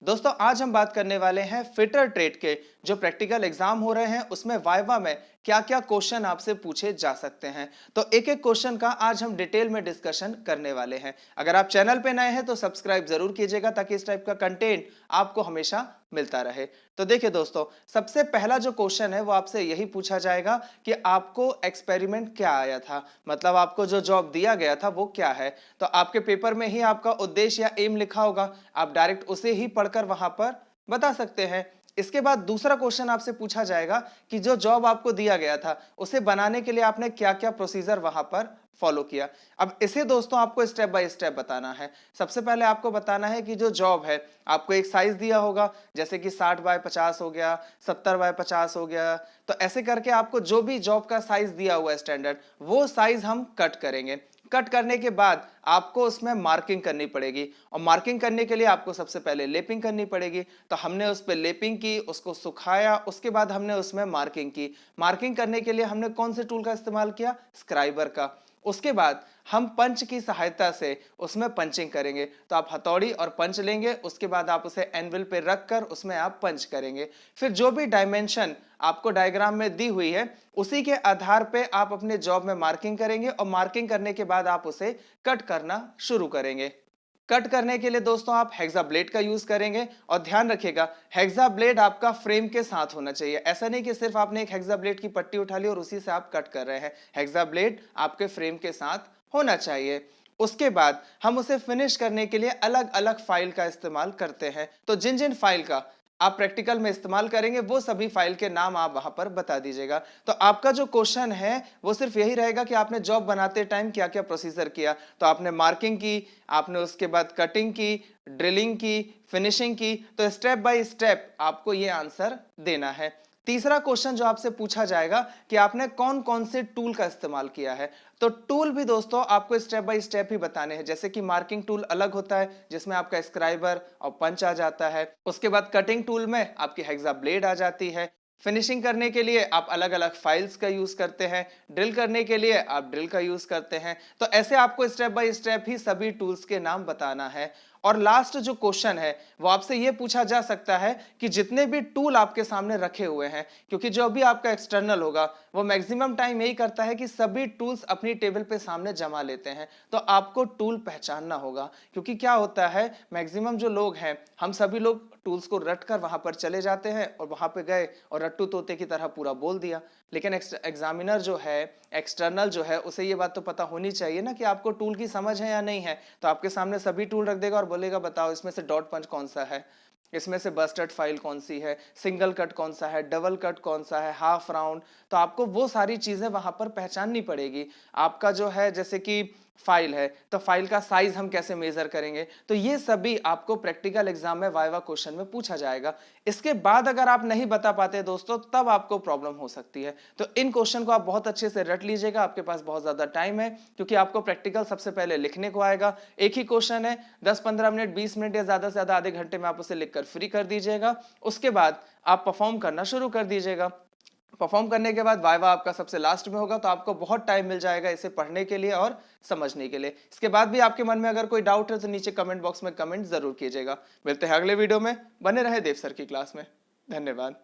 दोस्तों आज हम बात करने वाले हैं फिटर ट्रेड के जो प्रैक्टिकल एग्जाम हो रहे हैं उसमें वाइवा में क्या क्या क्वेश्चन आपसे पूछे जा सकते हैं। तो एक एक क्वेश्चन का आज हम डिटेल में डिस्कशन करने वाले हैं। अगर आप चैनल पे नए हैं तो सब्सक्राइब जरूर कीजिएगा ताकि इस टाइप का कंटेंट आपको हमेशा मिलता रहे। तो देखिए दोस्तों, सबसे पहला जो क्वेश्चन है वो आपसे यही पूछा जाएगा कि आपको एक्सपेरिमेंट क्या आया था, मतलब आपको जो जॉब दिया गया था वो क्या है। तो आपके पेपर में ही आपका उद्देश्य या एम लिखा होगा, आप डायरेक्ट उसे ही पढ़कर वहां पर बता सकते हैं। इसके बाद दूसरा क्वेश्चन आपसे पूछा जाएगा कि जो जॉब आपको दिया गया था उसे बनाने के लिए आपने क्या क्या प्रोसीजर वहां पर फॉलो किया। अब इसे दोस्तों आपको स्टेप बाय स्टेप बताना है। सबसे पहले आपको बताना है कि जो जॉब है आपको एक साइज दिया होगा, जैसे कि 60x50 हो गया, 70x50 हो गया। तो ऐसे करके आपको जो भी जॉब का साइज दिया हुआ है स्टैंडर्ड, वो साइज हम कट करेंगे। कट करने के बाद आपको उसमें मार्किंग करनी पड़ेगी और मार्किंग करने के लिए आपको सबसे पहले लेपिंग करनी पड़ेगी। तो हमने उस पर लेपिंग की, उसको सुखाया, उसके बाद हमने उसमें मार्किंग की। मार्किंग करने के लिए हमने कौन से टूल का इस्तेमाल किया? स्क्राइबर का। उसके बाद हम पंच की सहायता से उसमें पंचिंग करेंगे। तो आप हथौड़ी और पंच लेंगे, उसके बाद आप उसे एनविल पे रख कर उसमें आप पंच करेंगे। फिर जो भी डायमेंशन आपको डायग्राम में दी हुई है उसी के आधार पे आप अपने जॉब में मार्किंग करेंगे और मार्किंग करने के बाद आप उसे कट करना शुरू करेंगे। कट करने के लिए दोस्तों आप हेक्सा ब्लेड का यूज करेंगे और ध्यान रखिएगा हेक्सा ब्लेड आपका फ्रेम के साथ होना चाहिए। ऐसा नहीं कि सिर्फ आपने एक हेक्सा ब्लेड की पट्टी उठा ली और उसी से आप कट कर रहे हैं। हेक्सा ब्लेड आपके फ्रेम के साथ होना चाहिए। उसके बाद हम उसे फिनिश करने के लिए अलग अलग फाइल का इस्तेमाल करते हैं। तो जिन जिन फाइल का आप प्रैक्टिकल में इस्तेमाल करेंगे वो सभी फाइल के नाम आप वहां पर बता दीजिएगा। तो आपका जो क्वेश्चन है वो सिर्फ यही रहेगा कि आपने जॉब बनाते टाइम क्या क्या प्रोसीजर किया। तो आपने मार्किंग की, आपने उसके बाद कटिंग की, ड्रिलिंग की, फिनिशिंग की। तो स्टेप बाय स्टेप आपको ये आंसर देना है। तीसरा क्वेश्चन जो आपसे पूछा जाएगा कि आपने कौन कौन से टूल का इस्तेमाल किया है। तो टूल भी दोस्तों आपको स्टेप बाय स्टेप ही बताने हैं। जैसे कि मार्किंग टूल अलग होता है जिसमें आपका स्क्राइबर और पंच आ जाता है। उसके बाद कटिंग टूल में आपकी हेक्सा ब्लेड आ जाती है। फिनिशिंग करने के लिए आप अलग अलग फाइल्स का यूज करते हैं। ड्रिल करने के लिए आप ड्रिल का यूज करते हैं। तो ऐसे आपको स्टेप बाय स्टेप ही सभी टूल्स के नाम बताना है। और लास्ट जो क्वेश्चन है वो आपसे यह पूछा जा सकता है कि जितने भी टूल आपके सामने रखे हुए हैं, क्योंकि जो भी आपका एक्सटर्नल होगा वो मैक्सिमम टाइम यही करता है कि सभी टूल्स अपनी टेबल पे सामने जमा लेते हैं। तो आपको टूल पहचानना होगा, क्योंकि क्या होता है मैक्सिमम जो लोग हैं हम सभी लोग टूल्स को रट कर वहां पर चले जाते हैं और वहां पे गए और रट्टू तोते की तरह पूरा बोल दिया। लेकिन एग्जामिनर जो है, एक्सटर्नल जो है, उसे ये बात तो पता होनी चाहिए ना कि आपको टूल की समझ है या नहीं है। तो आपके सामने सभी टूल रख देगा और बोलेगा बताओ इसमें से डॉट पंच कौन सा है, इसमें से बस्टर्ड फाइल कौन सी है, सिंगल कट कौन सा है, डबल कट कौन सा है, हाफ राउंड। तो आपको वो सारी चीजें वहां पर पहचाननी पड़ेगी। आपका जो है जैसे कि फाइल है तो फाइल का साइज हम कैसे मेजर करेंगे। तो ये सभी आपको प्रैक्टिकल एग्जाम में वाइवा क्वेश्चन में पूछा जाएगा। इसके बाद अगर आप नहीं बता पाते दोस्तों तब आपको प्रॉब्लम हो सकती है। तो इन क्वेश्चन को आप बहुत अच्छे से रट लीजिएगा, आपके पास बहुत ज्यादा टाइम है क्योंकि आपको प्रैक्टिकल सबसे पहले लिखने को आएगा। एक ही क्वेश्चन है, 10-15 मिनट 20 मिनट या ज्यादा से ज्यादा आधे घंटे में आप उसे लिखकर फ्री कर दीजिएगा। उसके बाद आप परफॉर्म करना शुरू कर दीजिएगा। परफॉर्म करने के बाद वाइवा आपका सबसे लास्ट में होगा, तो आपको बहुत टाइम मिल जाएगा इसे पढ़ने के लिए और समझने के लिए। इसके बाद भी आपके मन में अगर कोई डाउट है तो नीचे कमेंट बॉक्स में कमेंट जरूर कीजिएगा। मिलते हैं अगले वीडियो में, बने रहे देव सर की क्लास में। धन्यवाद।